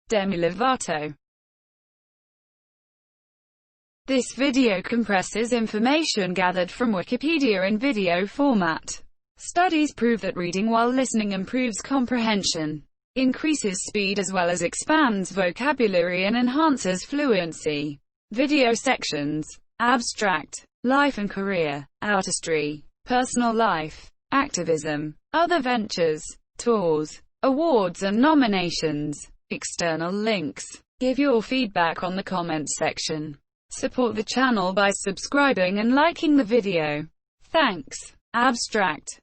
Demi Lovato. This video compresses information gathered from Wikipedia in video format. Studies prove that reading while listening improves comprehension, increases speed as well as expands vocabulary and enhances fluency. Video sections: Abstract, Life and Career, Artistry, Personal Life, Activism, Other Ventures, Tours, Awards and Nominations. External links. Give your feedback on the comments section. Support the channel by subscribing and liking the video. Thanks. Abstract.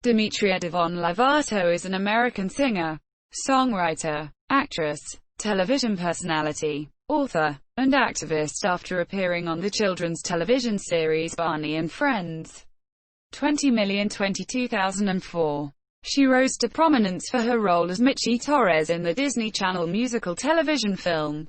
Demi Lovato is an American singer, songwriter, actress, television personality, author, and activist after appearing on the children's television series Barney and Friends. 2004. She rose to prominence for her role as Michi Torres in the Disney Channel musical television film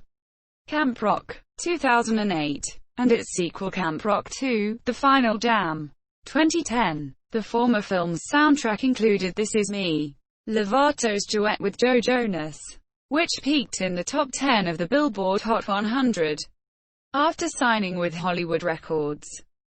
Camp Rock, 2008, and its sequel Camp Rock 2, The Final Jam, 2010. The former film's soundtrack included This Is Me, Lovato's duet with Joe Jonas, which peaked in the top 10 of the Billboard Hot 100. After signing with Hollywood Records,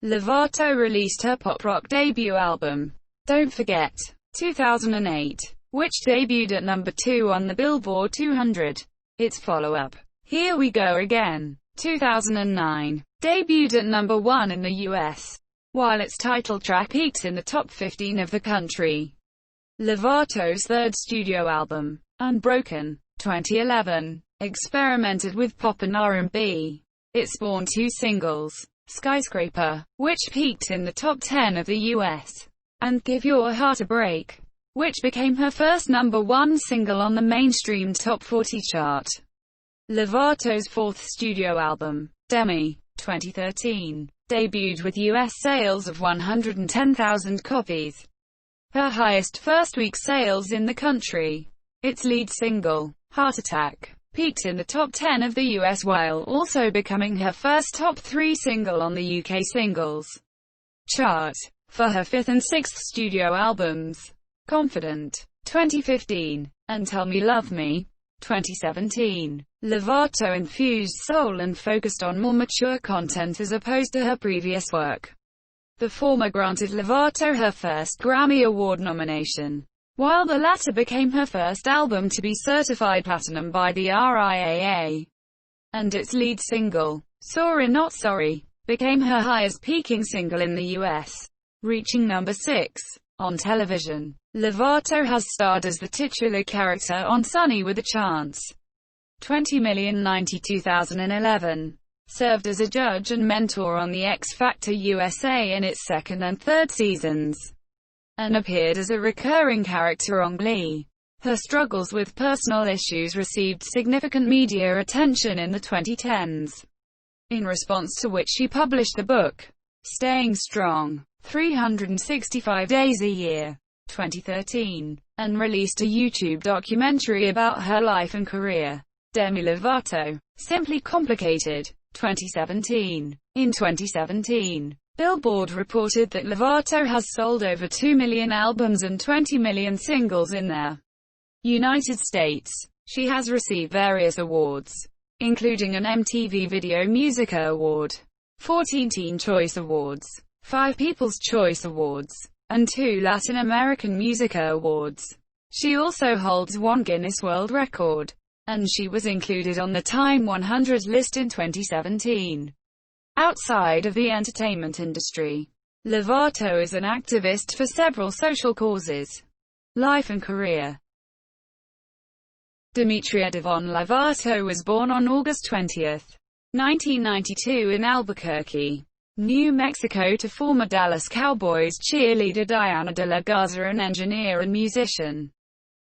Lovato released her pop-rock debut album, Don't Forget, 2008, which debuted at number 2 on the Billboard 200. Its follow-up, Here We Go Again, 2009, debuted at number 1 in the US, while its title track peaked in the top 15 of the country. Lovato's third studio album, Unbroken, 2011, experimented with pop and R&B. It spawned 2 singles, Skyscraper, which peaked in the top 10 of the US, and Give Your Heart a Break, which became her first number 1 single on the mainstream Top 40 chart. Lovato's fourth studio album, Demi, 2013, debuted with US sales of 110,000 copies, her highest first-week sales in the country. Its lead single, Heart Attack, peaked in the top 10 of the US while also becoming her first top 3 single on the UK singles chart. For her fifth and sixth studio albums, Confident, 2015, and Tell Me Love Me, 2017, Lovato infused soul and focused on more mature content as opposed to her previous work. The former granted Lovato her first Grammy Award nomination, while the latter became her first album to be certified platinum by the RIAA. And its lead single, Sorry Not Sorry, became her highest peaking single in the US, reaching number 6 on television. Lovato has starred as the titular character on Sunny with a Chance, 20,090 2011, served as a judge and mentor on the X Factor USA in its second and third seasons, and appeared as a recurring character on Glee. Her struggles with personal issues received significant media attention in the 2010s, in response to which she published the book, Staying Strong, 365 Days a Year, 2013, and released a YouTube documentary about her life and career. Demi Lovato, Simply Complicated, 2017. In 2017, Billboard reported that Lovato has sold over 2 million albums and 20 million singles in the United States. She has received various awards, including an MTV Video Music Award, 14 Teen Choice Awards, 5 People's Choice Awards, and 2 Latin American Music Awards. She also holds 1 Guinness World Record, and she was included on the Time 100 list in 2017. Outside of the entertainment industry, Lovato is an activist for several social causes. Life and career. Demi Lovato was born on August 20, 1992 in Albuquerque, New Mexico to former Dallas Cowboys cheerleader Diana de la Garza and engineer and musician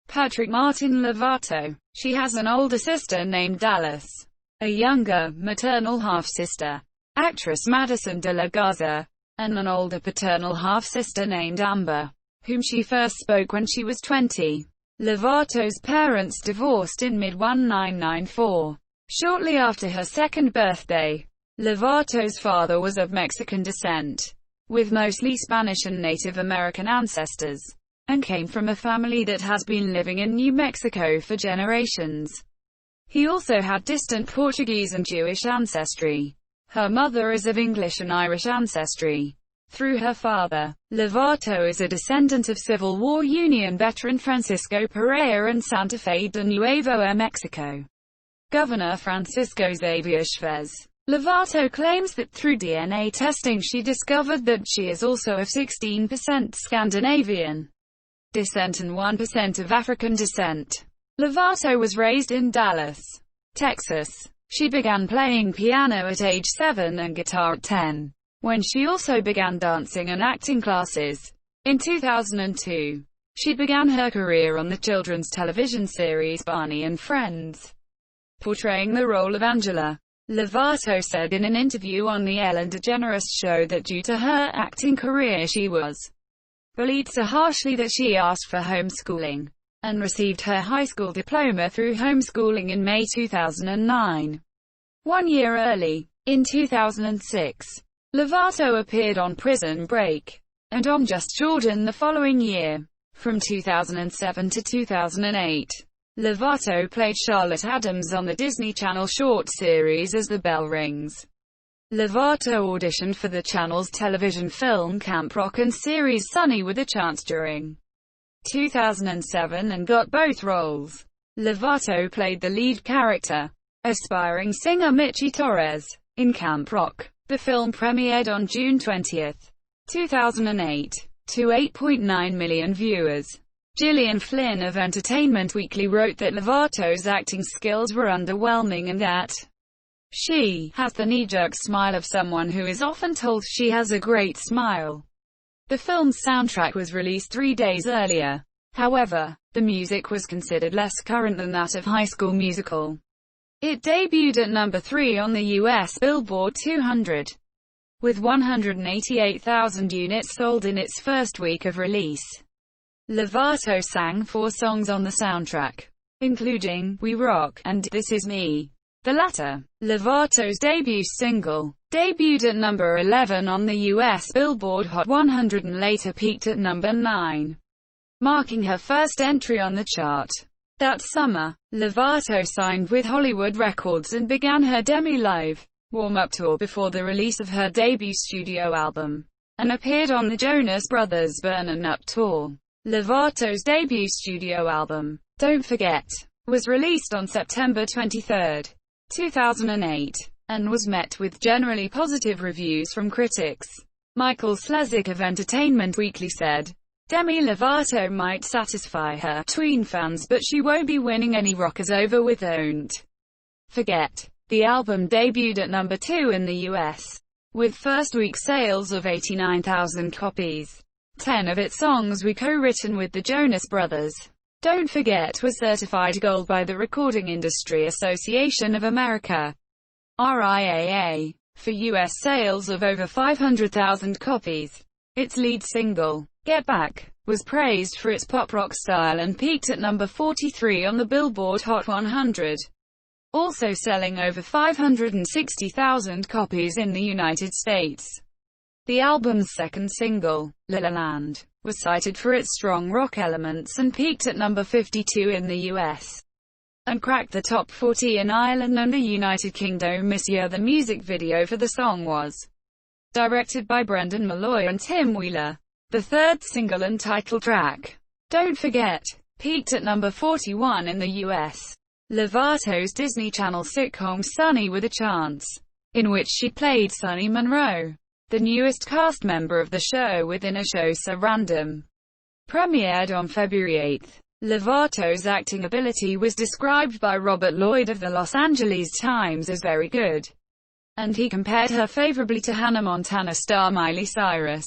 Patrick Martin Lovato. She has an older sister named Dallas, a younger, maternal half-sister, actress Madison de la Garza, and an older paternal half-sister named Amber, whom she first spoke when she was 20. Lovato's parents divorced in mid-1994, shortly after her second birthday. Lovato's father was of Mexican descent, with mostly Spanish and Native American ancestors. and came from a family that has been living in New Mexico for generations. He also had distant Portuguese and Jewish ancestry. Her mother is of English and Irish ancestry. Through her father, Lovato is a descendant of Civil War Union veteran Francisco Pereira and Santa Fe de Nuevo Mexico Governor Francisco Xavier Chavez. Lovato claims that through DNA testing she discovered that she is also of 16% Scandinavian descent and 1% of African descent. Lovato was raised in Dallas, Texas. She began playing piano at age 7 and guitar at 10, when she also began dancing and acting classes. In 2002, she began her career on the children's television series Barney and Friends, portraying the role of Angela. Lovato said in an interview on the Ellen DeGeneres show that due to her acting career she was bullied so harshly that she asked for homeschooling, and received her high school diploma through homeschooling in May 2009. 1 year early, in 2006, Lovato appeared on Prison Break and on Just Jordan the following year. From 2007 to 2008, Lovato played Charlotte Adams on the Disney Channel short series As the Bell Rings. Lovato auditioned for the channel's television film Camp Rock and series Sunny with a Chance during 2007 and got both roles. Lovato played the lead character, aspiring singer Michi Torres, in Camp Rock. The film premiered on June 20, 2008, to 8.9 million viewers. Gillian Flynn of Entertainment Weekly wrote that Lovato's acting skills were underwhelming and that she has the knee-jerk smile of someone who is often told she has a great smile. The film's soundtrack was released 3 days earlier. However, the music was considered less current than that of High School Musical. It debuted at number 3 on the US Billboard 200, with 188,000 units sold in its first week of release. Lovato sang 4 songs on the soundtrack, including We Rock and This Is Me. The latter, Lovato's debut single, debuted at number 11 on the US Billboard Hot 100 and later peaked at number 9, marking her first entry on the chart. That summer, Lovato signed with Hollywood Records and began her Demi Live warm-up tour before the release of her debut studio album, and appeared on the Jonas Brothers' Burn 'Em Up tour. Lovato's debut studio album, Don't Forget, was released on September 23, 2008, and was met with generally positive reviews from critics. Michael Slezak of Entertainment Weekly said, Demi Lovato might satisfy her tween fans, but she won't be winning any rockers over with Don't Forget. The album debuted at number 2 in the US, with first-week sales of 89,000 copies. 10 of its songs were co-written with the Jonas Brothers. Don't Forget was certified gold by the Recording Industry Association of America, RIAA, for US sales of over 500,000 copies. Its lead single, Get Back, was praised for its pop-rock style and peaked at number 43 on the Billboard Hot 100, also selling over 560,000 copies in the United States. The album's second single, La La Land, was cited for its strong rock elements and peaked at number 52 in the US, and cracked the top 40 in Ireland and the United Kingdom. Monsieur. The music video for the song was directed by Brendan Malloy and Tim Wheeler. The third single and title track, Don't Forget, peaked at number 41 in the US. Lovato's Disney Channel sitcom Sunny with a Chance, in which she played Sunny Monroe, the newest cast member of the show within a show so random, premiered on February 8. Lovato's acting ability was described by Robert Lloyd of the Los Angeles Times as very good, and he compared her favorably to Hannah Montana star Miley Cyrus.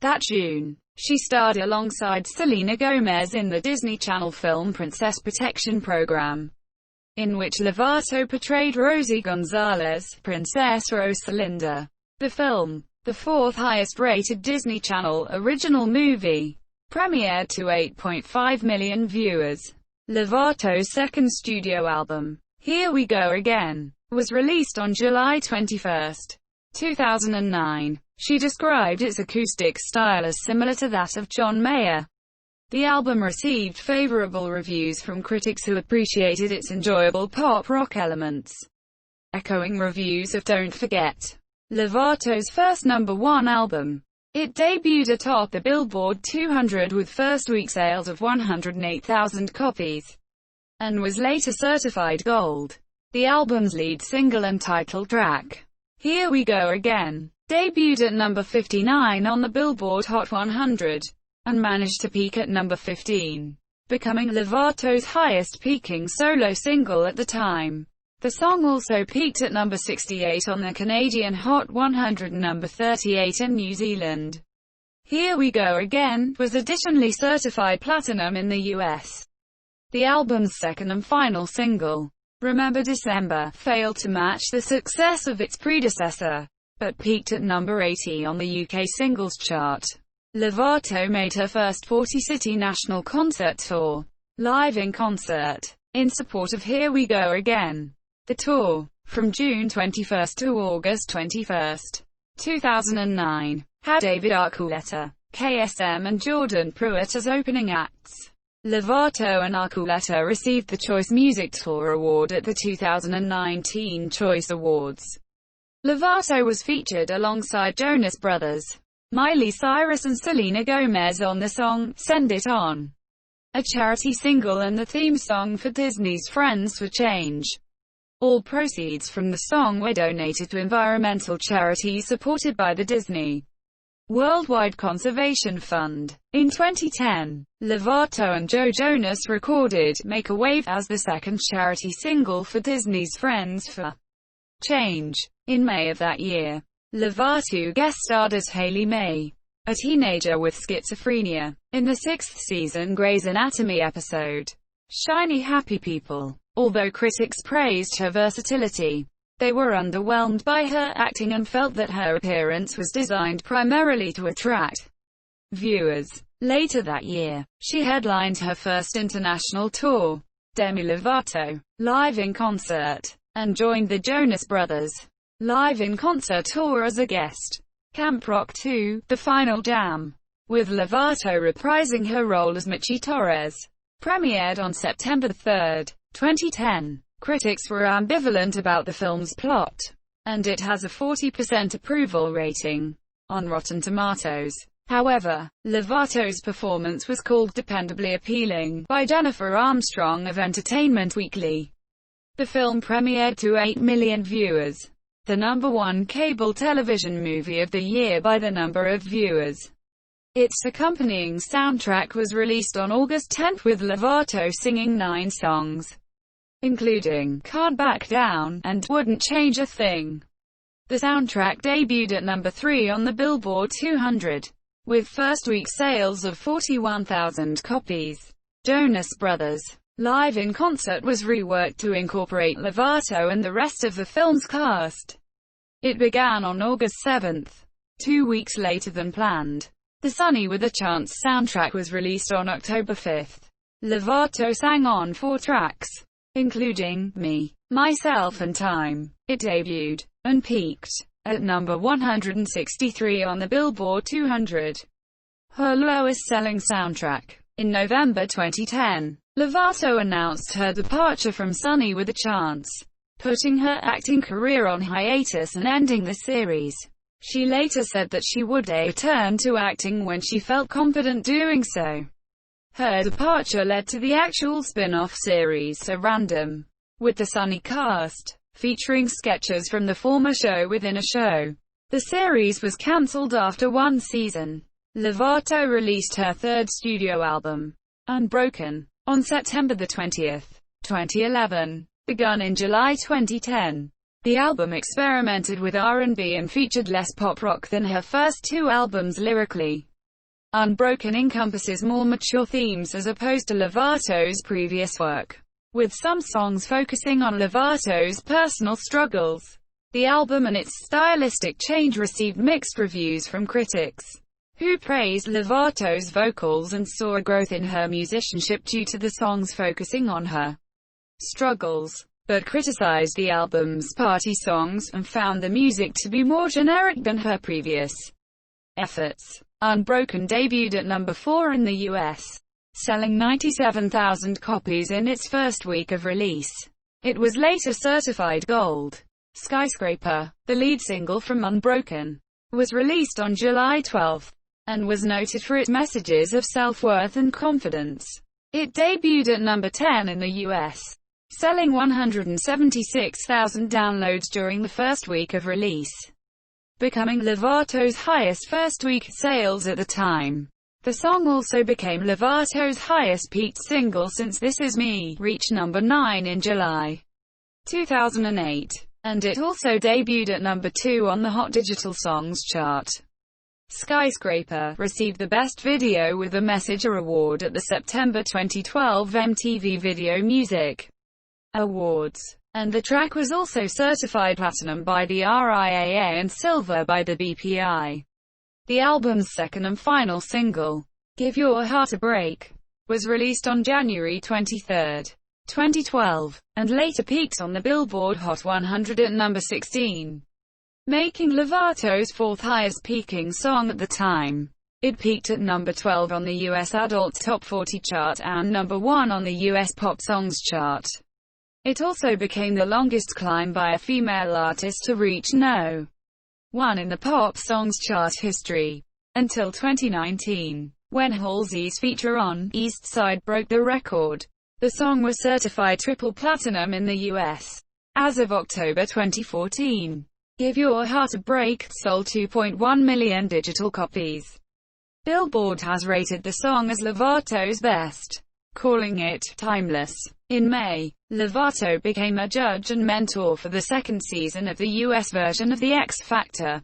That June, she starred alongside Selena Gomez in the Disney Channel film Princess Protection Program, in which Lovato portrayed Rosie Gonzalez, Princess Rosalinda. The film, the fourth highest-rated Disney Channel original movie, premiered to 8.5 million viewers. Lovato's second studio album, Here We Go Again, was released on July 21, 2009. She described its acoustic style as similar to that of John Mayer. The album received favorable reviews from critics who appreciated its enjoyable pop-rock elements, echoing reviews of Don't Forget, Lovato's first #1 album. It debuted atop the Billboard 200 with first-week sales of 108,000 copies, and was later certified gold. The album's lead single and title track, Here We Go Again, debuted at number 59 on the Billboard Hot 100, and managed to peak at number 15, becoming Lovato's highest-peaking solo single at the time. The song also peaked at number 68 on the Canadian Hot 100 and number 38 in New Zealand. Here We Go Again was additionally certified platinum in the US. The album's second and final single, Remember December, failed to match the success of its predecessor, but peaked at number 80 on the UK singles chart. Lovato made her first 40-city national concert tour, live in concert, in support of Here We Go Again. The tour, from June 21 to August 21, 2009, had David Archuleta, KSM and Jordan Pruitt as opening acts. Lovato and Archuleta received the Choice Music Tour Award at the 2019 Choice Awards. Lovato was featured alongside Jonas Brothers, Miley Cyrus and Selena Gomez on the song, Send It On, a charity single and the theme song for Disney's Friends for Change. All proceeds from the song were donated to environmental charities supported by the Disney Worldwide Conservation Fund. In 2010, Lovato and Joe Jonas recorded Make a Wave as the second charity single for Disney's Friends for Change. In May of that year, Lovato guest-starred as Haley May, a teenager with schizophrenia, in the sixth season Grey's Anatomy episode, Shiny Happy People. Although critics praised her versatility, they were underwhelmed by her acting and felt that her appearance was designed primarily to attract viewers. Later that year, she headlined her first international tour, Demi Lovato, live in concert, and joined the Jonas Brothers' live in concert tour as a guest. Camp Rock 2, The Final Jam, with Lovato reprising her role as Michi Torres, premiered on September 3, 2010. Critics were ambivalent about the film's plot, and it has a 40% approval rating on Rotten Tomatoes. However, Lovato's performance was called dependably appealing by Jennifer Armstrong of Entertainment Weekly. The film premiered to 8 million viewers, the #1 cable television movie of the year by the number of viewers. Its accompanying soundtrack was released on August 10 with Lovato singing 9 songs, including Can't Back Down and Wouldn't Change a Thing. The soundtrack debuted at number 3 on the Billboard 200, with first-week sales of 41,000 copies. Jonas Brothers' live in concert was reworked to incorporate Lovato and the rest of the film's cast. It began on August 7, 2 weeks later than planned. The Sunny with a Chance soundtrack was released on October 5. Lovato sang on 4 tracks, including Me, Myself and Time. It debuted, and peaked, at number 163 on the Billboard 200, her lowest-selling soundtrack. In November 2010, Lovato announced her departure from Sunny with a Chance, putting her acting career on hiatus and ending the series. She later said that she would return to acting when she felt confident doing so. Her departure led to the actual spin-off series So Random, with the Sunny cast, featuring sketches from the former show within a show. The series was cancelled after 1 season. Lovato released her third studio album, Unbroken, on September 20, 2011, begun in July 2010. The album experimented with R&B and featured less pop-rock than her first 2 albums lyrically. Unbroken encompasses more mature themes as opposed to Lovato's previous work, with some songs focusing on Lovato's personal struggles. The album and its stylistic change received mixed reviews from critics, who praised Lovato's vocals and saw a growth in her musicianship due to the songs focusing on her struggles, but criticized the album's party songs, and found the music to be more generic than her previous efforts. Unbroken debuted at number 4 in the US. selling 97,000 copies in its first week of release. It was later certified gold. Skyscraper, the lead single from Unbroken, was released on July 12, and was noted for its messages of self-worth and confidence. It debuted at number 10 in the US, selling 176,000 downloads during the first week of release, becoming Lovato's highest first-week sales at the time. The song also became Lovato's highest peaked single since This Is Me, reached number 9 in July 2008, and it also debuted at number 2 on the Hot Digital Songs chart. Skyscraper received the Best Video with a Messenger Award at the September 2012 MTV Video Music Awards, and the track was also certified platinum by the RIAA and silver by the BPI. The album's second and final single, Give Your Heart a Break, was released on January 23, 2012, and later peaked on the Billboard Hot 100 at number 16, making Lovato's fourth highest peaking song at the time. It peaked at number 12 on the US Adult Top 40 chart and number 1 on the US Pop Songs chart. It also became the longest climb by a female artist to reach No. 1 in the Pop Songs chart history, until 2019, when Halsey's feature on East Side broke the record. The song was certified triple platinum in the US. As of October 2014, Give Your Heart a Break sold 2.1 million digital copies. Billboard has rated the song as Lovato's best, calling it timeless. In May, Lovato became a judge and mentor for the second season of the US version of The X Factor,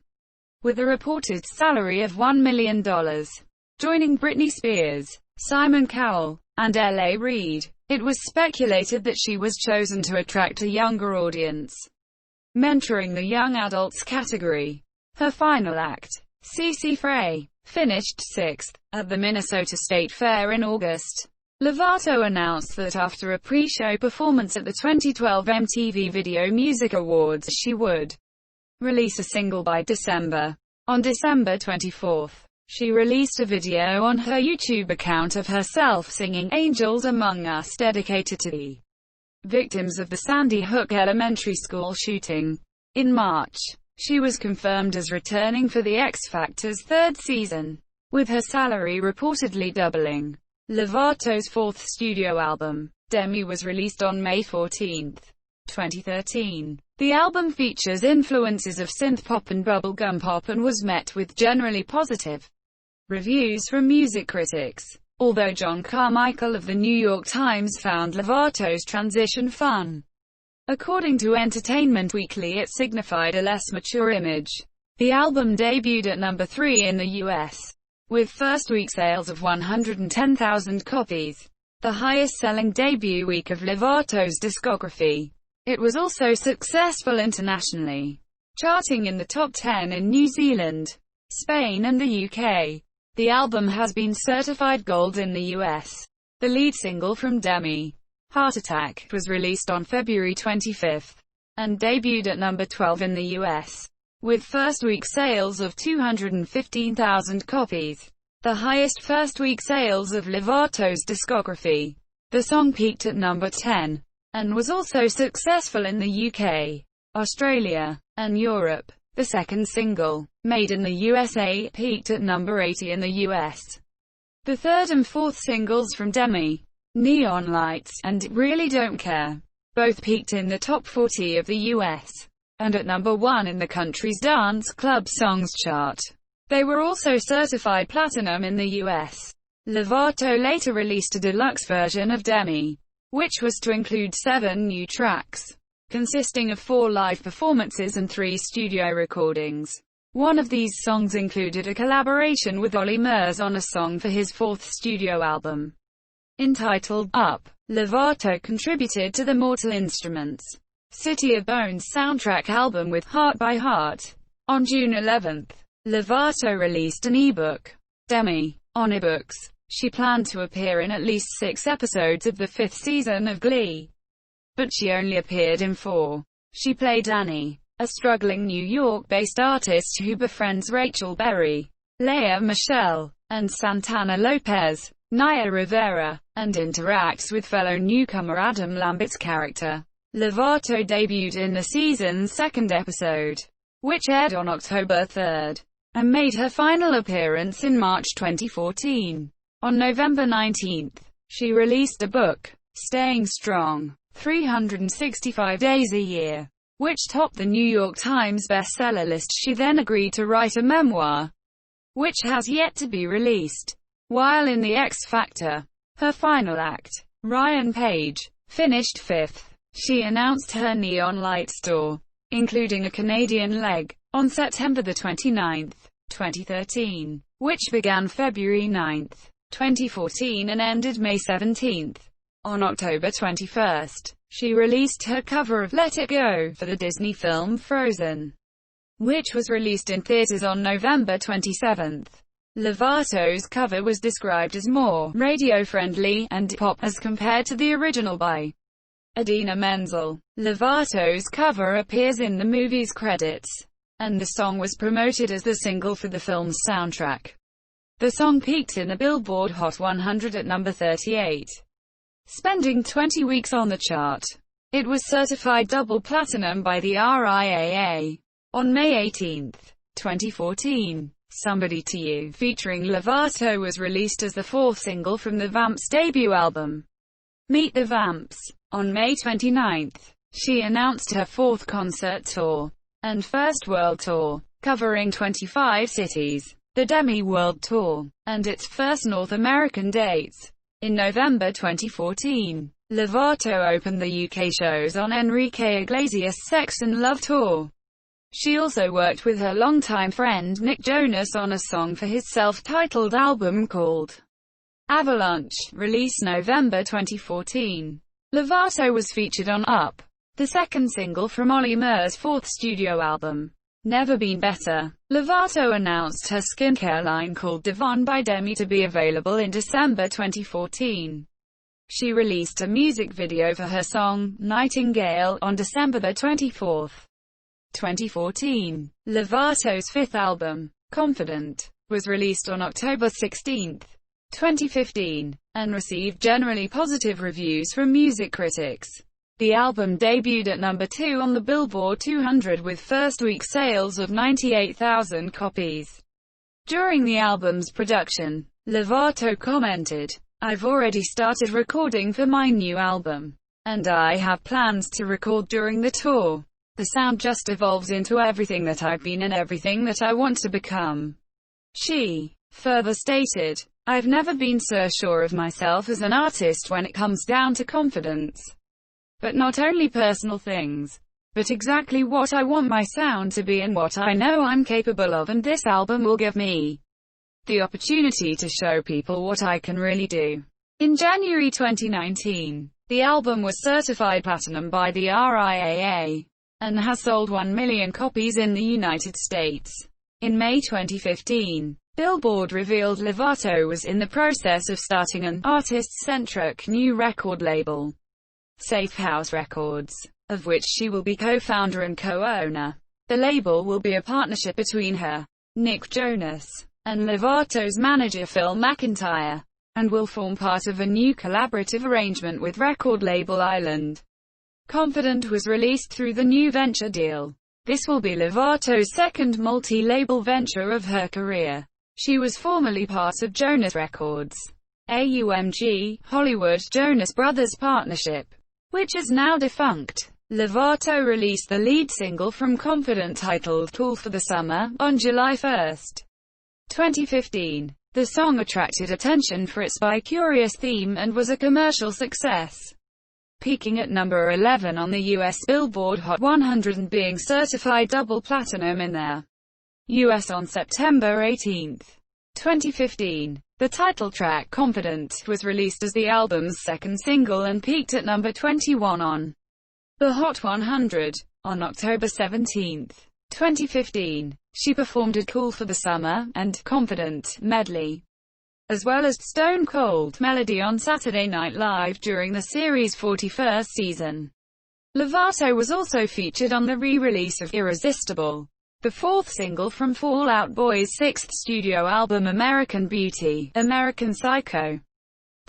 with a reported salary of $1 million. Joining Britney Spears, Simon Cowell, and L.A. Reid, it was speculated that she was chosen to attract a younger audience, mentoring the young adults category. Her final act, CeCe Frey, finished 6th at the Minnesota State Fair in August. Lovato announced that after a pre-show performance at the 2012 MTV Video Music Awards she would release a single by December. On December 24, she released a video on her YouTube account of herself singing Angels Among Us, dedicated to the victims of the Sandy Hook Elementary School shooting. In March, she was confirmed as returning for The X Factor's third season, with her salary reportedly doubling. Lovato's fourth studio album, Demi, was released on May 14, 2013. The album features influences of synth-pop and bubblegum pop and was met with generally positive reviews from music critics, although John Carmichael of The New York Times found Lovato's transition fun. According to Entertainment Weekly, it signified a less mature image. The album debuted at number 3 in the US, with first-week sales of 110,000 copies, the highest-selling debut week of Lovato's discography. It was also successful internationally, charting in the top 10 in New Zealand, Spain and the UK. The album has been certified gold in the US. The lead single from Demi, Heart Attack, was released on February 25, and debuted at number 12 in the US, with first-week sales of 215,000 copies, the highest first-week sales of Lovato's discography. The song peaked at number 10, and was also successful in the UK, Australia, and Europe. The second single, Made in the USA, peaked at number 80 in the US. The third and fourth singles from Demi, Neon Lights, and Really Don't Care, both peaked in the top 40 of the US, and at number 1 in the country's dance club songs chart. They were also certified platinum in the US. Lovato later released a deluxe version of Demi, which was to include 7 new tracks, consisting of 4 live performances and 3 studio recordings. One of these songs included a collaboration with Olly Murs on a song for his 4th studio album, entitled Up. Lovato contributed to the Mortal Instruments' City of Bones soundtrack album with Heart by Heart. On June 11, Lovato released an ebook, Demi, on ebooks. She planned to appear in at least 6 episodes of the 5th season of Glee, but she only appeared in 4. She played Annie, a struggling New York-based artist who befriends Rachel Berry, Lea Michele, and Santana Lopez. Naya Rivera, and interacts with fellow newcomer Adam Lambert's character. Lovato debuted in the season's second episode, which aired on October 3, and made her final appearance in March 2014. On November 19, she released a book, Staying Strong, 365 Days a Year, which topped the New York Times bestseller list. She then agreed to write a memoir, which has yet to be released. While in the X Factor, her final act, Ryan Page, finished fifth. She announced her neon light store, including a Canadian leg, on September 29, 2013, which began February 9, 2014 and ended May 17. On October 21, she released her cover of Let It Go for the Disney film Frozen, which was released in theaters on November 27. Lovato's cover was described as more radio-friendly and pop as compared to the original by Idina Menzel. Lovato's cover appears in the movie's credits, and the song was promoted as the single for the film's soundtrack. The song peaked in the Billboard Hot 100 at number 38, spending 20 weeks on the chart. It was certified double platinum by the RIAA. On May 18, 2014, Somebody to You, featuring Lovato, was released as the fourth single from the Vamps' debut album, Meet the Vamps. On May 29, she announced her fourth concert tour and first world tour, covering 25 cities, the Demi World Tour, and its first North American dates. In November 2014, Lovato opened the UK shows on Enrique Iglesias' Sex and Love Tour. She also worked with her longtime friend Nick Jonas on a song for his self-titled album called Avalanche, released November 2014. Lovato was featured on Up, the second single from Olly Murs' fourth studio album, Never Been Better. Lovato announced her skincare line called Devon by Demi to be available in December 2014. She released a music video for her song, Nightingale, on December 24, 2014. Lovato's fifth album, Confident, was released on October 16, 2015, and received generally positive reviews from music critics. The album debuted at number 2 on the Billboard 200 with first-week sales of 98,000 copies. During the album's production, Lovato commented, "I've already started recording for my new album, and I have plans to record during the tour. The sound just evolves into everything that I've been and everything that I want to become." She further stated, "I've never been so sure of myself as an artist when it comes down to confidence. But not only personal things, but exactly what I want my sound to be and what I know I'm capable of, and this album will give me the opportunity to show people what I can really do." In January 2019, the album was certified platinum by the RIAA, and has sold 1 million copies in the United States. In May 2015, Billboard revealed Lovato was in the process of starting an artist-centric new record label, Safe House Records, of which she will be co-founder and co-owner. The label will be a partnership between her, Nick Jonas, and Lovato's manager Phil McIntyre, and will form part of a new collaborative arrangement with record label Island. Confident was released through the new venture deal. This will be Lovato's second multi-label venture of her career. She was formerly part of Jonas Records, AUMG, Hollywood Jonas Brothers Partnership, which is now defunct. Lovato released the lead single from Confident titled Cool for the Summer, on July 1, 2015. The song attracted attention for its bi-curious theme and was a commercial success, peaking at number 11 on the US Billboard Hot 100 and being certified double platinum in the US on September 18, 2015. The title track, Confident, was released as the album's second single and peaked at number 21 on the Hot 100. On October 17, 2015, she performed a Cool for the Summer and Confident medley, as well as Stone Cold Melody on Saturday Night Live during the series' 41st season. Lovato was also featured on the re-release of Irresistible, the fourth single from Fall Out Boy's sixth studio album American Beauty, American Psycho.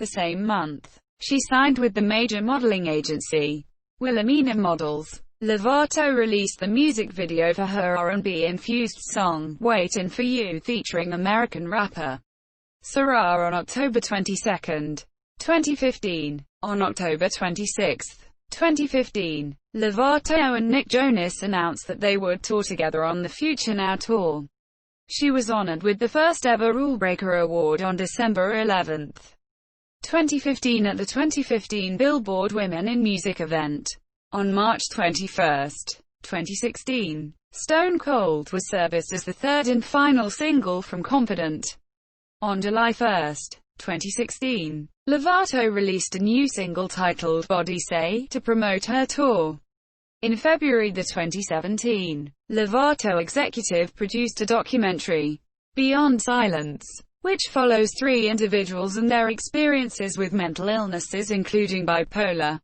The same month, she signed with the major modeling agency, Wilhelmina Models. Lovato released the music video for her R&B-infused song, Waitin' For You, featuring American rapper Sarah on October 22, 2015. On October 26, 2015, Lovato and Nick Jonas announced that they would tour together on the Future Now tour. She was honored with the first ever Rule Breaker Award on December 11, 2015 at the 2015 Billboard Women in Music event. On March 21, 2016, Stone Cold was serviced as the third and final single from Confident. On July 1, 2016, Lovato released a new single titled Body Say to promote her tour. In February 2017, Lovato executive produced a documentary, Beyond Silence, which follows three individuals and their experiences with mental illnesses including bipolar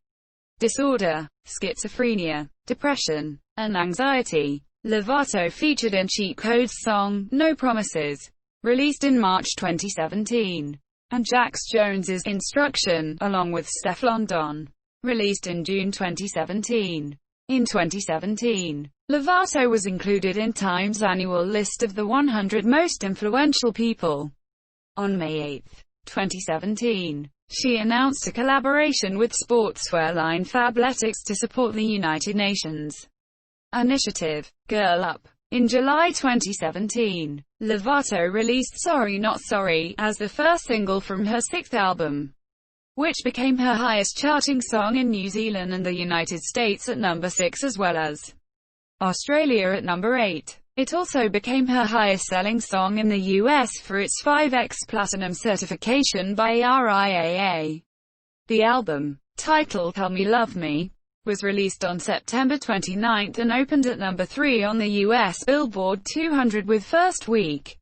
disorder, schizophrenia, depression, and anxiety. Lovato featured in Cheat Code's song, No Promises, released in March 2017, and Jax Jones's Instruction, along with Stefflon Don, released in June 2017. In 2017, Lovato was included in Time's annual list of the 100 most influential people. On May 8, 2017, she announced a collaboration with sportswear line Fabletics to support the United Nations initiative, Girl Up. In July 2017, Lovato released Sorry Not Sorry as the first single from her sixth album, which became her highest-charting song in New Zealand and the United States at number 6 as well as Australia at number 8. It also became her highest-selling song in the US for its 5x Platinum certification by RIAA. The album, titled Tell Me Love Me, was released on September 29 and opened at number 3 on the US Billboard 200 with first-week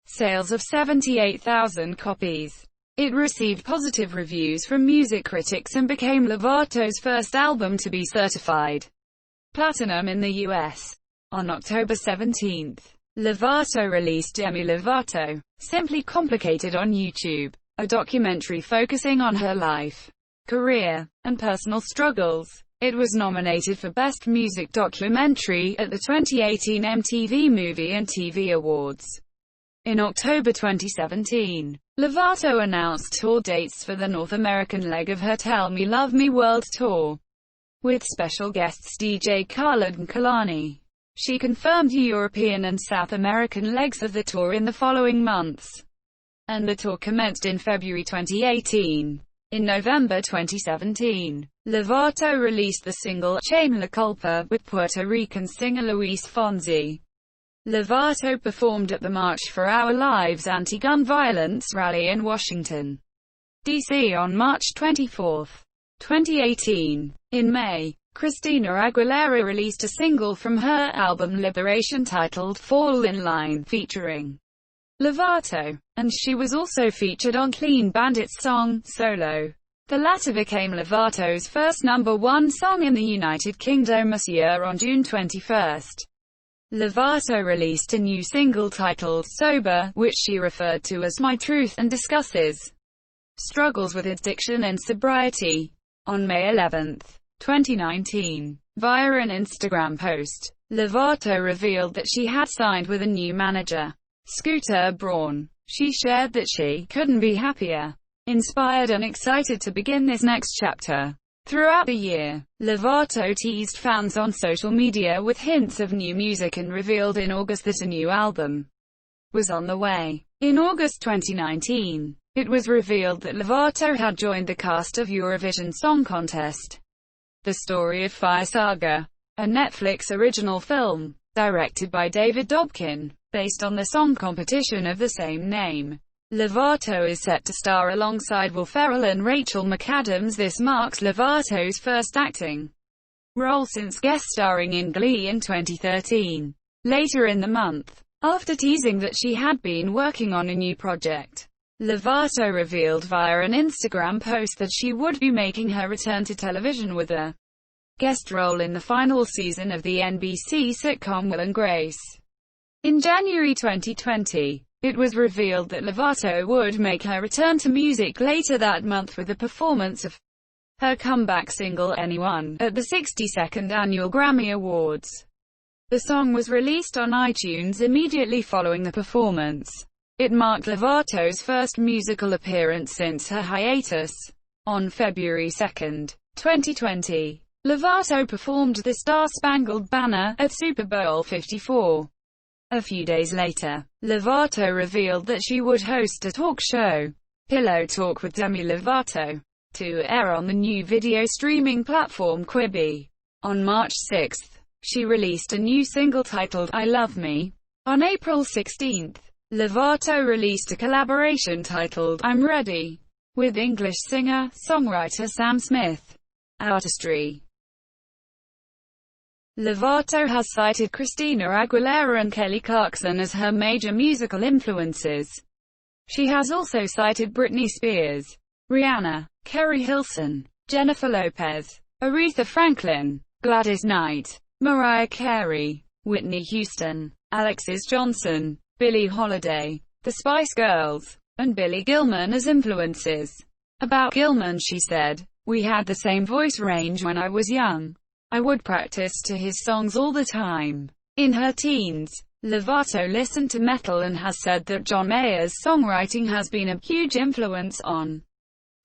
sales of 78,000 copies. It received positive reviews from music critics and became Lovato's first album to be certified platinum in the US. On October 17, Lovato released Demi Lovato, Simply Complicated on YouTube, a documentary focusing on her life, career, and personal struggles. It was nominated for Best Music Documentary at the 2018 MTV Movie and TV Awards. In October 2017, Lovato announced tour dates for the North American leg of her Tell Me Love Me World Tour, with special guests DJ Khaled and Kalani. She confirmed European and South American legs of the tour in the following months, and the tour commenced in February 2018. In November 2017, Lovato released the single Chain La Culpa with Puerto Rican singer Luis Fonsi. Lovato performed at the March for Our Lives anti-gun violence rally in Washington, D.C. on March 24, 2018. In May, Christina Aguilera released a single from her album Liberation titled Fall in Line featuring Lovato, and she was also featured on Clean Bandit's song, Solo. The latter became Lovato's first #1 song in the United Kingdom this year. On June 21, Lovato released a new single titled Sober, which she referred to as My Truth, and discusses struggles with addiction and sobriety. On May 11, 2019, via an Instagram post, Lovato revealed that she had signed with a new manager, Scooter Braun. She shared that she couldn't be happier, inspired and excited to begin this next chapter. Throughout the year, Lovato teased fans on social media with hints of new music and revealed in August that a new album was on the way. In August 2019, it was revealed that Lovato had joined the cast of Eurovision Song Contest: The Story of Fire Saga, a Netflix original film, directed by David Dobkin, based on the song competition of the same name. Lovato is set to star alongside Will Ferrell and Rachel McAdams. This marks Lovato's first acting role since guest starring in Glee in 2013. Later in the month, after teasing that she had been working on a new project, Lovato revealed via an Instagram post that she would be making her return to television with a guest role in the final season of the NBC sitcom Will and Grace. In January 2020, it was revealed that Lovato would make her return to music later that month with the performance of her comeback single Anyone at the 62nd Annual Grammy Awards. The song was released on iTunes immediately following the performance. It marked Lovato's first musical appearance since her hiatus. On February 2, 2020, Lovato performed the Star-Spangled Banner at Super Bowl 54. A few days later, Lovato revealed that she would host a talk show, Pillow Talk with Demi Lovato, to air on the new video streaming platform Quibi. On March 6, she released a new single titled I Love Me. On April 16, Lovato released a collaboration titled I'm Ready with English singer-songwriter Sam Smith. Artistry. Lovato has cited Christina Aguilera and Kelly Clarkson as her major musical influences. She has also cited Britney Spears, Rihanna, Kerry Hilson, Jennifer Lopez, Aretha Franklin, Gladys Knight, Mariah Carey, Whitney Houston, Alexis Johnson, Billie Holiday, the Spice Girls, and Billy Gilman as influences. About Gilman she said, "We had the same voice range when I was young. I would practice to his songs all the time." In her teens, Lovato listened to metal and has said that John Mayer's songwriting has been a huge influence on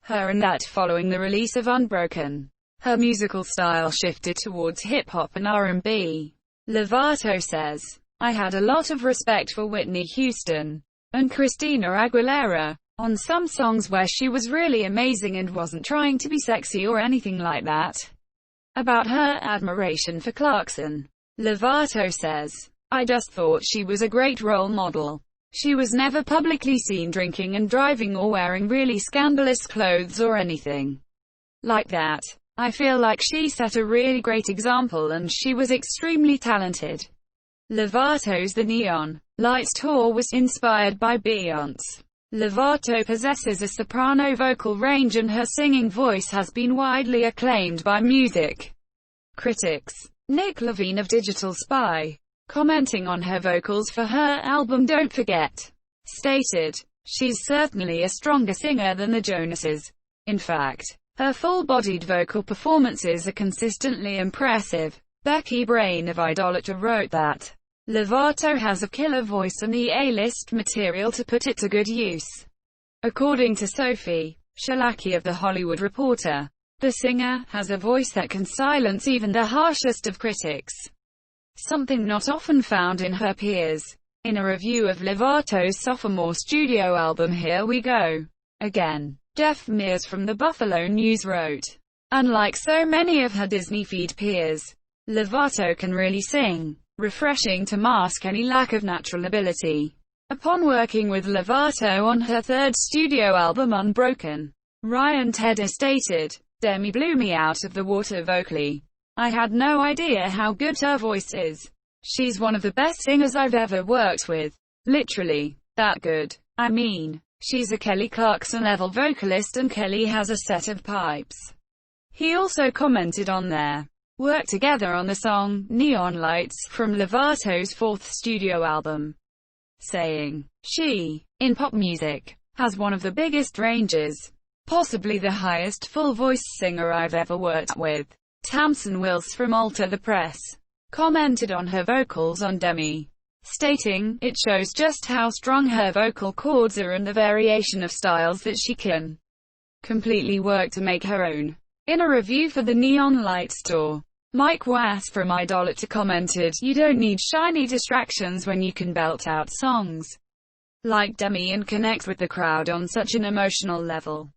her and that following the release of Unbroken, her musical style shifted towards hip-hop and R&B. Lovato says, "I had a lot of respect for Whitney Houston and Christina Aguilera on some songs where she was really amazing and wasn't trying to be sexy or anything like that." About her admiration for Clarkson, Lovato says, "I just thought she was a great role model. She was never publicly seen drinking and driving or wearing really scandalous clothes or anything like that. I feel like she set a really great example and she was extremely talented." Lovato's The Neon Lights tour was inspired by Beyoncé. Lovato possesses a soprano vocal range and her singing voice has been widely acclaimed by music critics. Nick Levine of Digital Spy, commenting on her vocals for her album Don't Forget, stated, "She's certainly a stronger singer than the Jonases. In fact, her full-bodied vocal performances are consistently impressive." Becky Brain of Idolator wrote that Lovato has a killer voice and the A-list material to put it to good use. According to Sophie Shalaki of The Hollywood Reporter, the singer has a voice that can silence even the harshest of critics, something not often found in her peers. In a review of Lovato's sophomore studio album Here We Go Again, Jeff Mears from the Buffalo News wrote, "Unlike so many of her Disney feed peers, Lovato can really sing, refreshing to mask any lack of natural ability." Upon working with Lovato on her third studio album Unbroken, Ryan Tedder stated, "Demi blew me out of the water vocally. I had no idea how good her voice is. She's one of the best singers I've ever worked with. Literally, that good. I mean, she's a Kelly Clarkson-level vocalist and Kelly has a set of pipes." He also commented on their work together on the song Neon Lights from Lovato's fourth studio album, saying, "She, in pop music, has one of the biggest ranges, possibly the highest full-voice singer I've ever worked with." Tamsin Wills from Alter the Press commented on her vocals on Demi, stating, "It shows just how strong her vocal cords are and the variation of styles that she can completely work to make her own." In a review for the Neon Lights tour, Mike Wass from Idolator commented, "You don't need shiny distractions when you can belt out songs like Demi and connect with the crowd on such an emotional level."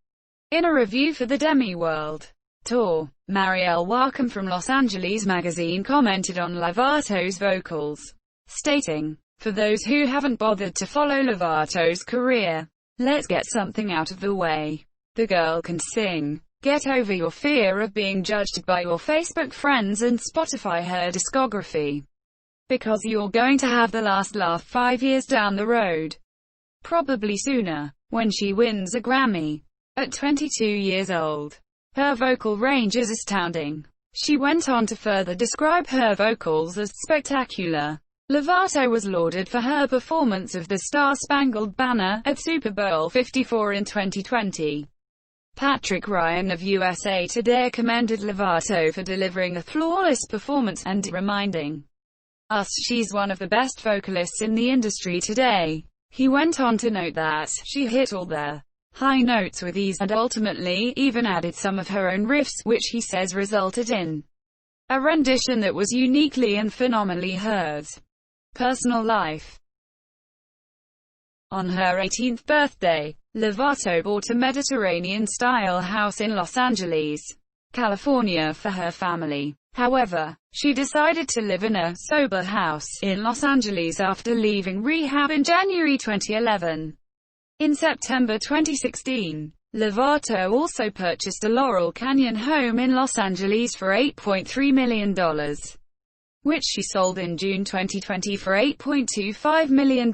In a review for the Demi World tour, Marielle Wacom from Los Angeles Magazine commented on Lovato's vocals, stating, "For those who haven't bothered to follow Lovato's career, let's get something out of the way. The girl can sing. Get over your fear of being judged by your Facebook friends and Spotify her discography, because you're going to have the last laugh 5 years down the road. Probably sooner, when she wins a Grammy." At 22 years old, her vocal range is astounding. She went on to further describe her vocals as spectacular. Lovato was lauded for her performance of the Star-Spangled Banner at Super Bowl 54 in 2020. Patrick Ryan of USA Today commended Lovato for delivering a flawless performance and reminding us she's one of the best vocalists in the industry today. He went on to note that she hit all the high notes with ease and ultimately even added some of her own riffs, which he says resulted in a rendition that was uniquely and phenomenally hers. Personal life. On her 18th birthday, Lovato bought a Mediterranean-style house in Los Angeles, California for her family. However, she decided to live in a sober house in Los Angeles after leaving rehab in January 2011. In September 2016, Lovato also purchased a Laurel Canyon home in Los Angeles for $8.3 million, which she sold in June 2020 for $8.25 million.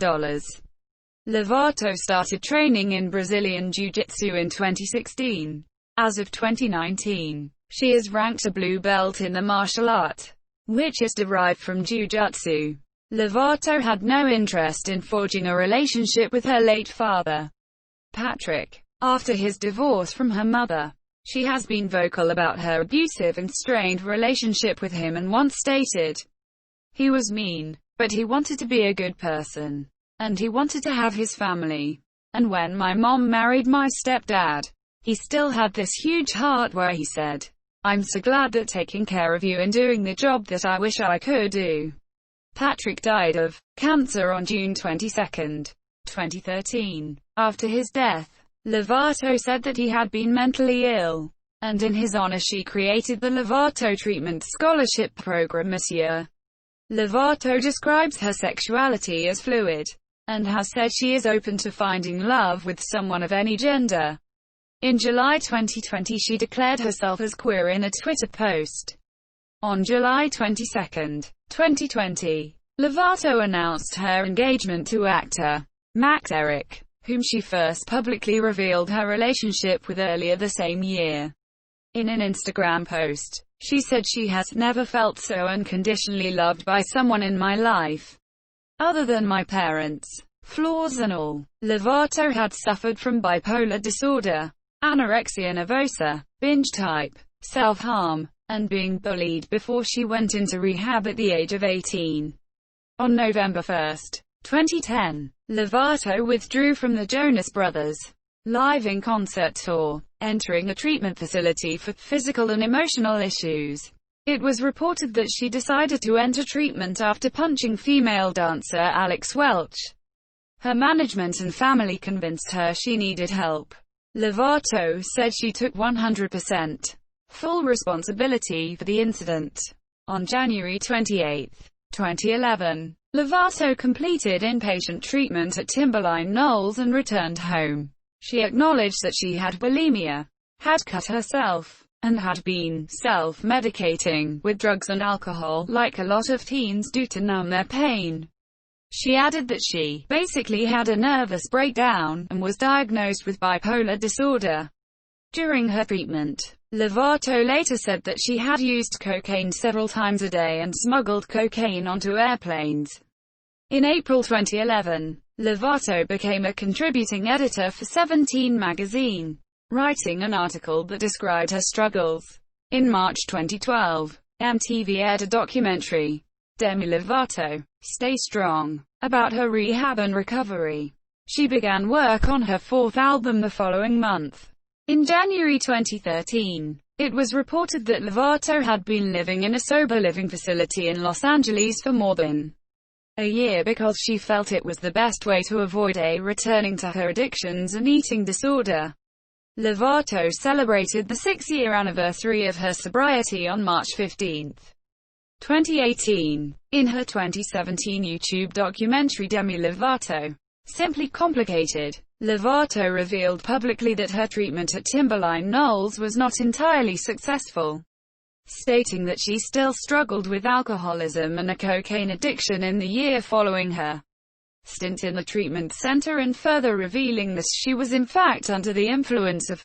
Lovato started training in Brazilian Jiu-Jitsu in 2016. As of 2019, she is ranked a blue belt in the martial art, which is derived from Jiu-Jitsu. Lovato had no interest in forging a relationship with her late father, Patrick, after his divorce from her mother. She has been vocal about her abusive and strained relationship with him and once stated, "He was mean, but he wanted to be a good person. And he wanted to have his family. And when my mom married my stepdad, he still had this huge heart where he said, 'I'm so glad that taking care of you and doing the job that I wish I could do.'" Patrick died of cancer on June 22, 2013. After his death, Lovato said that he had been mentally ill, and in his honor she created the Lovato Treatment Scholarship Program this year. Lovato describes her sexuality as fluid, and has said she is open to finding love with someone of any gender. In July 2020 she declared herself as queer in a Twitter post. On July 22, 2020, Lovato announced her engagement to actor Max Eric, whom she first publicly revealed her relationship with earlier the same year. In an Instagram post, she said, "She has never felt so unconditionally loved by someone in my life. Other than my parents, flaws and all." Lovato had suffered from bipolar disorder, anorexia nervosa, binge type, self-harm, and being bullied before she went into rehab at the age of 18. On November 1, 2010, Lovato withdrew from the Jonas Brothers' live in concert tour, entering a treatment facility for physical and emotional issues. It was reported that she decided to enter treatment after punching female dancer Alex Welch. Her management and family convinced her she needed help. Lovato said she took 100% full responsibility for the incident. On January 28, 2011, Lovato completed inpatient treatment at Timberline Knolls and returned home. She acknowledged that she had bulimia, had cut herself, and had been self-medicating with drugs and alcohol, like a lot of teens do to numb their pain. She added that she basically had a nervous breakdown and was diagnosed with bipolar disorder. During her treatment, Lovato later said that she had used cocaine several times a day and smuggled cocaine onto airplanes. In April 2011, Lovato became a contributing editor for 17 magazine, writing an article that described her struggles. In March 2012, MTV aired a documentary, Demi Lovato, Stay Strong, about her rehab and recovery. She began work on her fourth album the following month. In January 2013, it was reported that Lovato had been living in a sober living facility in Los Angeles for more than a year because she felt it was the best way to avoid returning to her addictions and eating disorder. Lovato celebrated the 6-year anniversary of her sobriety on March 15, 2018. In her 2017 YouTube documentary Demi Lovato, Simply Complicated, Lovato revealed publicly that her treatment at Timberline Knolls was not entirely successful, stating that she still struggled with alcoholism and a cocaine addiction in the year following her stint in the treatment center, and further revealing that she was in fact under the influence of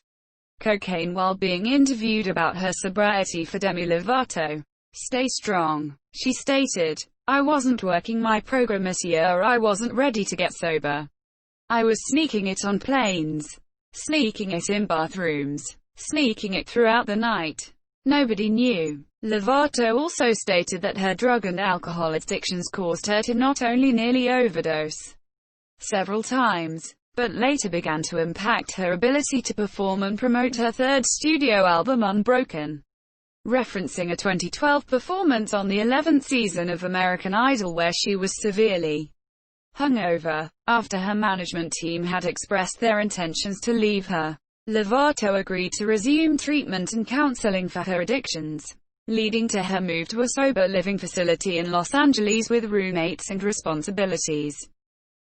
cocaine while being interviewed about her sobriety for Demi Lovato, Stay Strong. She stated, I wasn't working my program this year. I wasn't ready to get sober. I was sneaking it on planes, sneaking it in bathrooms, sneaking it throughout the night. Nobody knew. Lovato also stated that her drug and alcohol addictions caused her to not only nearly overdose several times, but later began to impact her ability to perform and promote her third studio album Unbroken. Referencing a 2012 performance on the 11th season of American Idol where she was severely hungover, after her management team had expressed their intentions to leave her, Lovato agreed to resume treatment and counseling for her addictions, leading to her move to a sober living facility in Los Angeles with roommates and responsibilities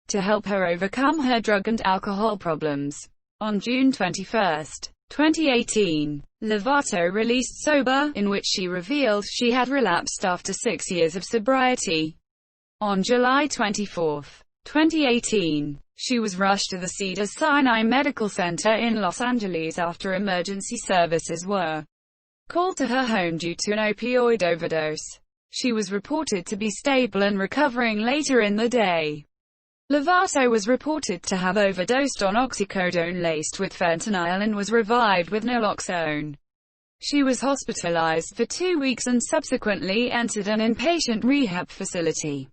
to help her overcome her drug and alcohol problems. On June 21, 2018, Lovato released Sober, in which she revealed she had relapsed after 6 years of sobriety. On July 24, 2018, she was rushed to the Cedars-Sinai Medical Center in Los Angeles after emergency services were called to her home due to an opioid overdose. She was reported to be stable and recovering later in the day. Lovato was reported to have overdosed on oxycodone laced with fentanyl and was revived with naloxone. She was hospitalized for 2 weeks and subsequently entered an inpatient rehab facility.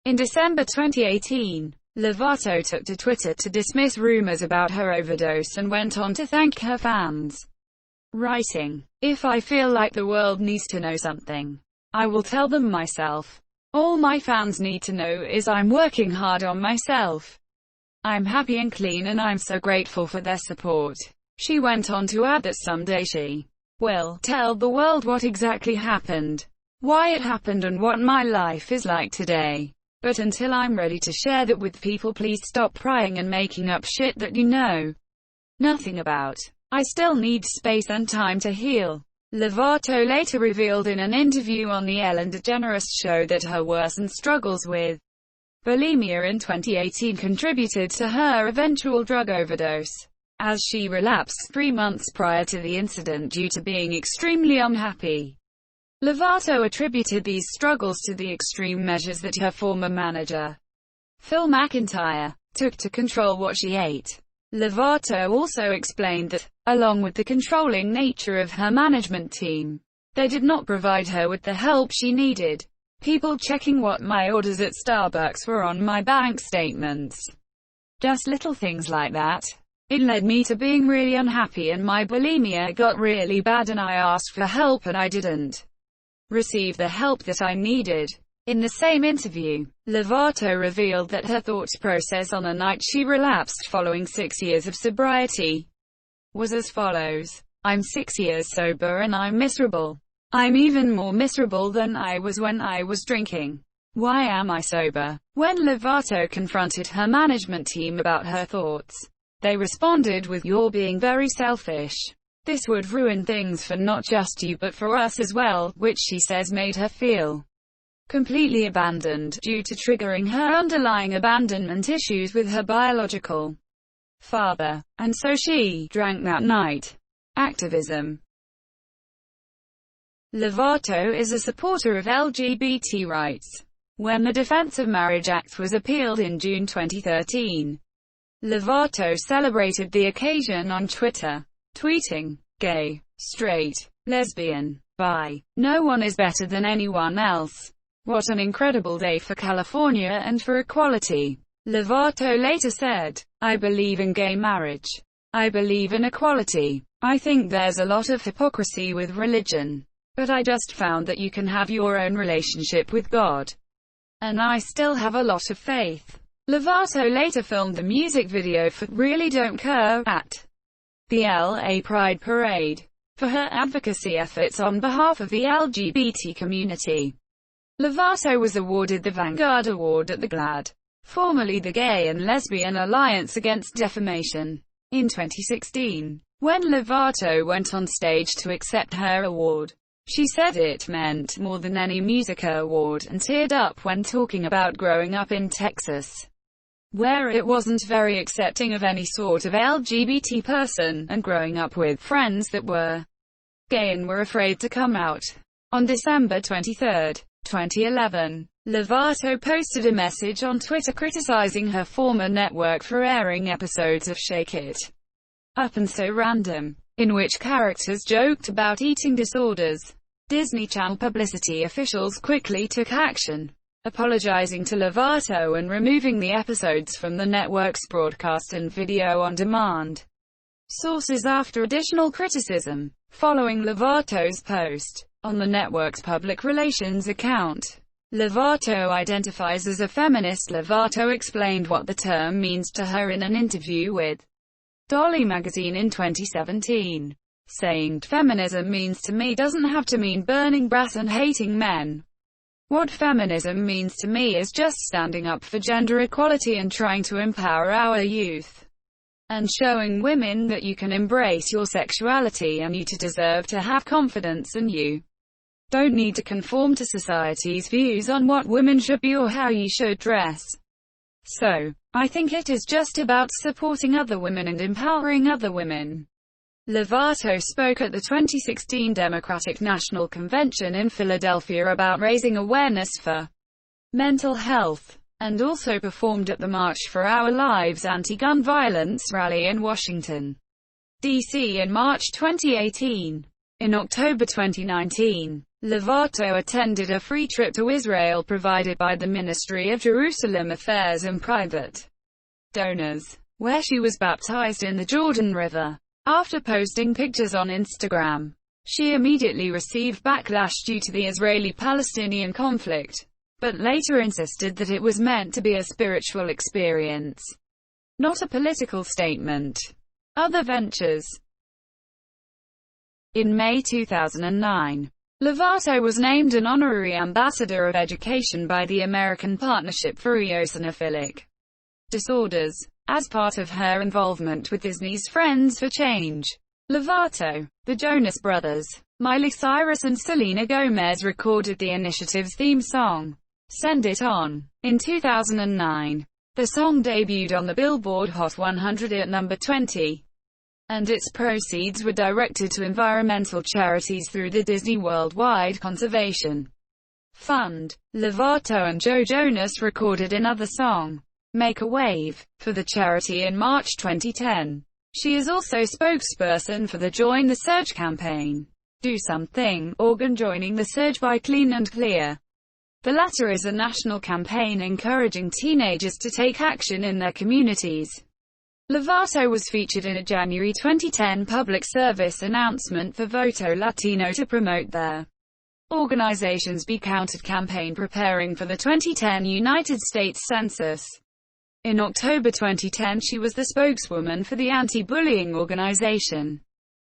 In December 2018, Lovato took to Twitter to dismiss rumors about her overdose and went on to thank her fans, writing, "If I feel like the world needs to know something, I will tell them myself. All my fans need to know is I'm working hard on myself. I'm happy and clean and I'm so grateful for their support." She went on to add that someday she will tell the world what exactly happened, why it happened and what my life is like today. But until I'm ready to share that with people, please stop prying and making up shit that you know nothing about. I still need space and time to heal. Lovato later revealed in an interview on the Ellen DeGeneres show that her worsened struggles with bulimia in 2018 contributed to her eventual drug overdose, as she relapsed 3 months prior to the incident due to being extremely unhappy. Lovato attributed these struggles to the extreme measures that her former manager, Phil McIntyre, took to control what she ate. Lovato also explained that, along with the controlling nature of her management team, they did not provide her with the help she needed. People checking what my orders at Starbucks were on my bank statements. Just little things like that. It led me to being really unhappy and my bulimia got really bad and I asked for help and I didn't receive the help that I needed. In the same interview, Lovato revealed that her thought process on the night she relapsed following 6 years of sobriety was as follows: "I'm 6 years sober and I'm miserable. I'm even more miserable than I was when I was drinking. Why am I sober?" When Lovato confronted her management team about her thoughts, they responded with, "You're being very selfish. This would ruin things for not just you but for us as well," which she says made her feel completely abandoned, due to triggering her underlying abandonment issues with her biological father, and so she drank that night. Activism. Lovato is a supporter of LGBT rights. When the Defense of Marriage Act was appealed in June 2013, Lovato celebrated the occasion on Twitter, tweeting, "Gay, straight, lesbian, bi, no one is better than anyone else. What an incredible day for California and for equality." Lovato later said, "I believe in gay marriage. I believe in equality. I think there's a lot of hypocrisy with religion. But I just found that you can have your own relationship with God. And I still have a lot of faith." Lovato later filmed the music video for "Really Don't Care" at the LA Pride Parade, for her advocacy efforts on behalf of the LGBT community. Lovato was awarded the Vanguard Award at the GLAAD, formerly the Gay and Lesbian Alliance Against Defamation, in 2016. When Lovato went on stage to accept her award, she said it meant more than any music award and teared up when talking about growing up in Texas, where it wasn't very accepting of any sort of LGBT person, and growing up with friends that were gay and were afraid to come out. On December 23, 2011. Lovato posted a message on Twitter criticizing her former network for airing episodes of Shake It Up and So Random, in which characters joked about eating disorders. Disney Channel publicity officials quickly took action, apologizing to Lovato and removing the episodes from the network's broadcast and video on demand sources after additional criticism. Following Lovato's post on the network's public relations account, Lovato identifies as a feminist. Lovato explained what the term means to her in an interview with Dolly magazine in 2017, saying, "Feminism means to me doesn't have to mean burning brass and hating men. What feminism means to me is just standing up for gender equality and trying to empower our youth, and showing women that you can embrace your sexuality and you deserve to have confidence and you don't need to conform to society's views on what women should be or how you should dress. So, I think it is just about supporting other women and empowering other women." Lovato spoke at the 2016 Democratic National Convention in Philadelphia about raising awareness for mental health, and also performed at the March for Our Lives anti-gun violence rally in Washington, D.C. in March 2018. In October 2019, Lovato attended a free trip to Israel provided by the Ministry of Jerusalem Affairs and private donors, where she was baptized in the Jordan River. After posting pictures on Instagram, she immediately received backlash due to the Israeli-Palestinian conflict, but later insisted that it was meant to be a spiritual experience, not a political statement. Other ventures. In May 2009, Lovato was named an honorary ambassador of education by the American Partnership for Eosinophilic Disorders, as part of her involvement with Disney's Friends for Change. Lovato, the Jonas Brothers, Miley Cyrus and Selena Gomez recorded the initiative's theme song, "Send It On," in 2009. The song debuted on the Billboard Hot 100 at number 20. And its proceeds were directed to environmental charities through the Disney Worldwide Conservation Fund. Lovato and Joe Jonas recorded another song, "Make a Wave," for the charity in March 2010. She is also spokesperson for the Join the Surge campaign, Do Something, organ joining the surge by Clean and Clear. The latter is a national campaign encouraging teenagers to take action in their communities. Lovato was featured in a January 2010 public service announcement for Voto Latino to promote their organization's Be Counted campaign preparing for the 2010 United States Census. In October 2010 she was the spokeswoman for the anti-bullying organization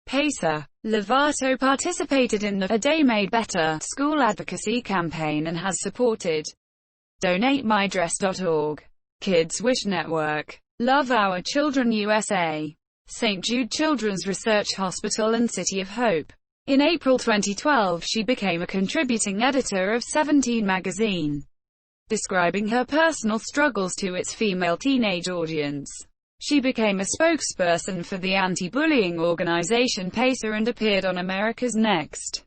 PACER. Lovato participated in the A Day Made Better school advocacy campaign and has supported DonateMyDress.org, Kids Wish Network, Love Our Children USA, St. Jude Children's Research Hospital and City of Hope. In April 2012 she became a contributing editor of 17 magazine, describing her personal struggles to its female teenage audience. She became a spokesperson for the anti-bullying organization PACER and appeared on America's Next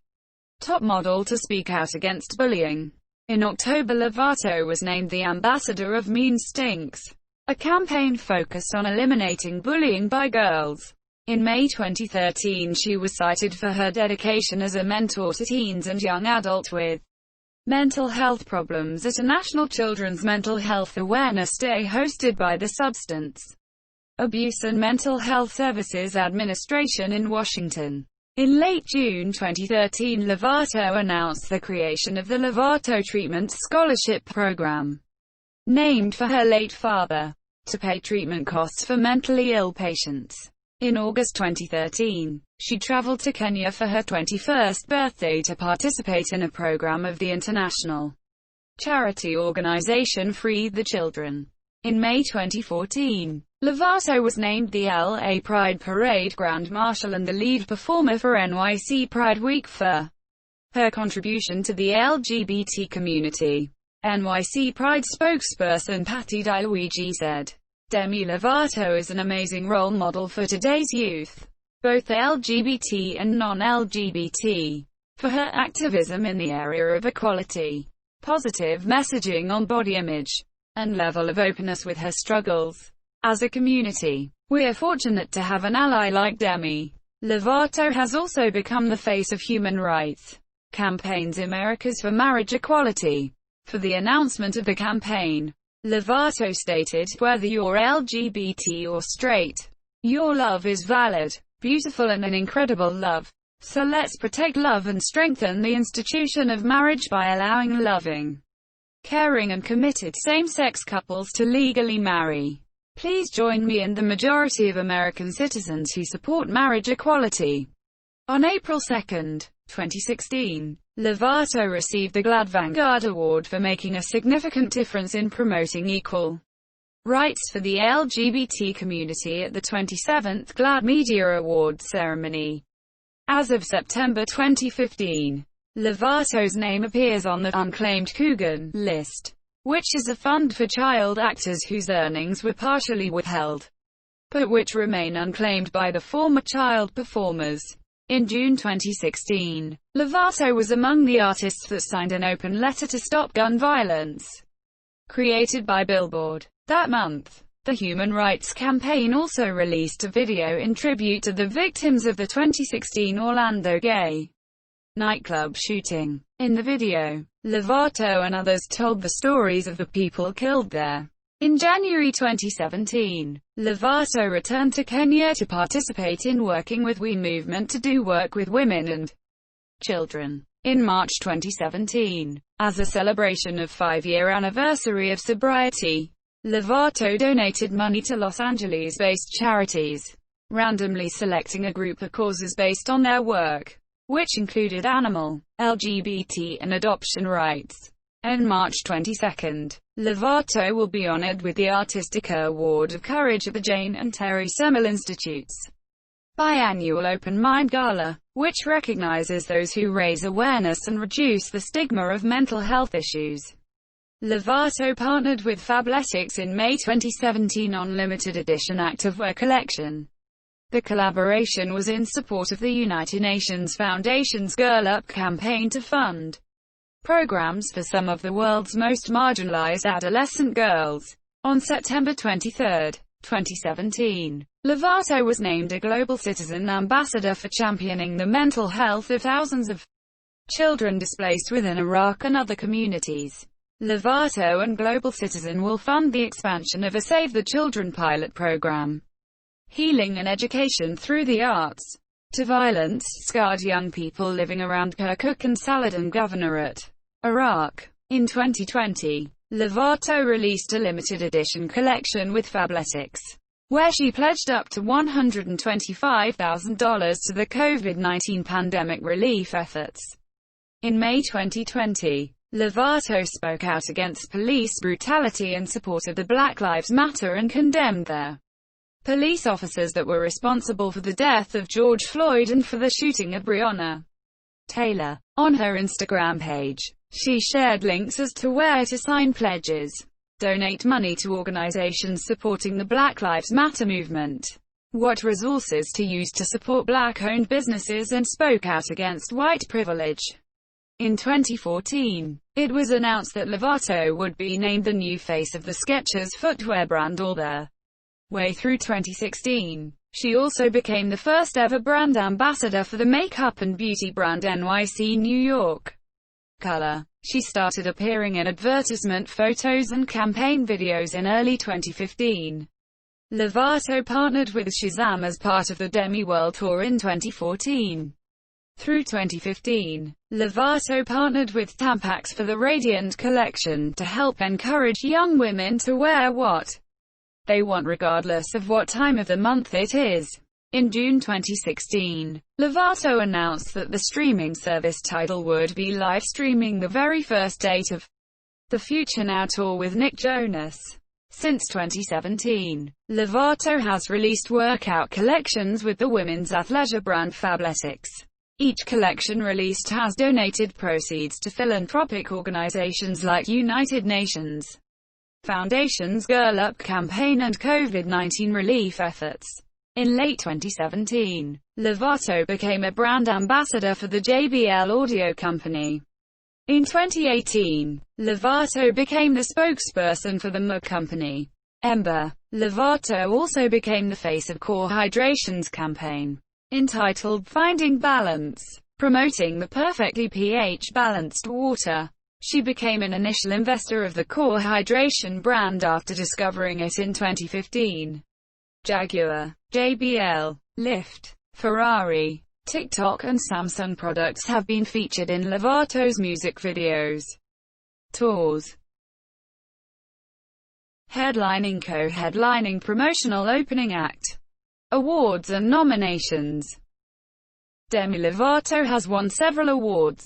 Top Model to speak out against bullying. In October Lovato was named the ambassador of Mean Stinks, a campaign focused on eliminating bullying by girls. In May 2013 she was cited for her dedication as a mentor to teens and young adults with mental health problems at a National Children's Mental Health Awareness Day hosted by the Substance Abuse and Mental Health Services Administration in Washington. In late June 2013 Lovato announced the creation of the Lovato Treatment Scholarship Program, named for her late father, to pay treatment costs for mentally ill patients. In August 2013, she traveled to Kenya for her 21st birthday to participate in a program of the international charity organization Free the Children. In May 2014, Lovato was named the LA Pride Parade Grand Marshal and the lead performer for NYC Pride Week for her contribution to the LGBT community. NYC Pride spokesperson Patty DiLuigi said, "Demi Lovato is an amazing role model for today's youth, both LGBT and non-LGBT. for her activism in the area of equality, positive messaging on body image, and level of openness with her struggles. As a community, we are fortunate to have an ally like Demi. Lovato has also become the face of human rights campaigns Americas for marriage equality. For the announcement of the campaign, Lovato stated, "Whether you're LGBT or straight, your love is valid, beautiful and an incredible love. So let's protect love and strengthen the institution of marriage by allowing loving, caring and committed same-sex couples to legally marry. Please join me and the majority of American citizens who support marriage equality." On April 2, 2016, Lovato received the GLAAD Vanguard Award for making a significant difference in promoting equal rights for the LGBT community at the 27th GLAAD Media Awards ceremony. As of September 2015, Lovato's name appears on the Unclaimed Coogan list, which is a fund for child actors whose earnings were partially withheld, but which remain unclaimed by the former child performers. In June 2016, Lovato was among the artists that signed an open letter to stop gun violence, created by Billboard. That month, the Human Rights Campaign also released a video in tribute to the victims of the 2016 Orlando gay nightclub shooting. In the video, Lovato and others told the stories of the people killed there. In January 2017, Lovato returned to Kenya to participate in working with We Movement to do work with women and children. In March 2017, as a celebration of 5-year anniversary of sobriety, Lovato donated money to Los Angeles-based charities, randomly selecting a group of causes based on their work, which included animal, LGBT and adoption rights. On March 22, Lovato will be honored with the Artistica Award of Courage at the Jane and Terry Semel Institute's biannual Open Mind Gala, which recognizes those who raise awareness and reduce the stigma of mental health issues. Lovato partnered with Fabletics in May 2017 on limited edition activewear collection. The collaboration was in support of the United Nations Foundation's Girl Up campaign to fund programs for some of the world's most marginalized adolescent girls. On September 23, 2017, Lovato was named a Global Citizen Ambassador for championing the mental health of thousands of children displaced within Iraq and other communities. Lovato and Global Citizen will fund the expansion of a Save the Children pilot program, healing and education through the arts, to violence-scarred young people living around Kirkuk and Saladin Governorate, Iraq. In 2020, Lovato released a limited edition collection with Fabletics, where she pledged up to $125,000 to the COVID-19 pandemic relief efforts. In May 2020, Lovato spoke out against police brutality in support of the Black Lives Matter and condemned their police officers that were responsible for the death of George Floyd and for the shooting of Breonna Taylor. On her Instagram page, she shared links as to where to sign pledges, donate money to organizations supporting the Black Lives Matter movement, what resources to use to support black-owned businesses, and spoke out against white privilege. In 2014, it was announced that Lovato would be named the new face of the Skechers footwear brand all the way through 2016. She also became the first ever brand ambassador for the makeup and beauty brand NYC New York Color. She started appearing in advertisement photos and campaign videos in early 2015. Lovato partnered with Shazam as part of the Demi World Tour in 2014. Through 2015, Lovato partnered with Tampax for the Radiant collection to help encourage young women to wear what they want regardless of what time of the month it is. In June 2016, Lovato announced that the streaming service Tidal would be live streaming the very first date of the Future Now tour with Nick Jonas. Since 2017, Lovato has released workout collections with the women's athleisure brand Fabletics. Each collection released has donated proceeds to philanthropic organizations like United Nations Foundation's Girl Up campaign and COVID-19 relief efforts. In late 2017, Lovato became a brand ambassador for the JBL audio company. In 2018, Lovato became the spokesperson for the Moog company. Lovato also became the face of Core Hydration's campaign, entitled Finding Balance, promoting the perfectly pH-balanced water. She became an initial investor of the Core Hydration brand after discovering it in 2015. Jaguar, JBL, Lyft, Ferrari, TikTok and Samsung products have been featured in Lovato's music videos. Tours. Headlining, co-headlining, promotional opening act. Awards and nominations. Demi Lovato has won several awards,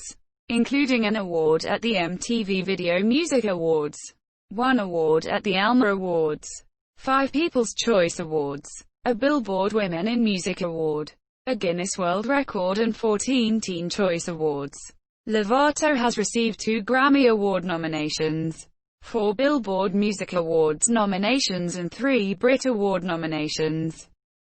including an award at the MTV Video Music Awards, one award at the Alma Awards, 5 People's Choice Awards, a Billboard Women in Music Award, a Guinness World Record and 14 Teen Choice Awards. Lovato has received 2 Grammy Award nominations, 4 Billboard Music Awards nominations and 3 Brit Award nominations.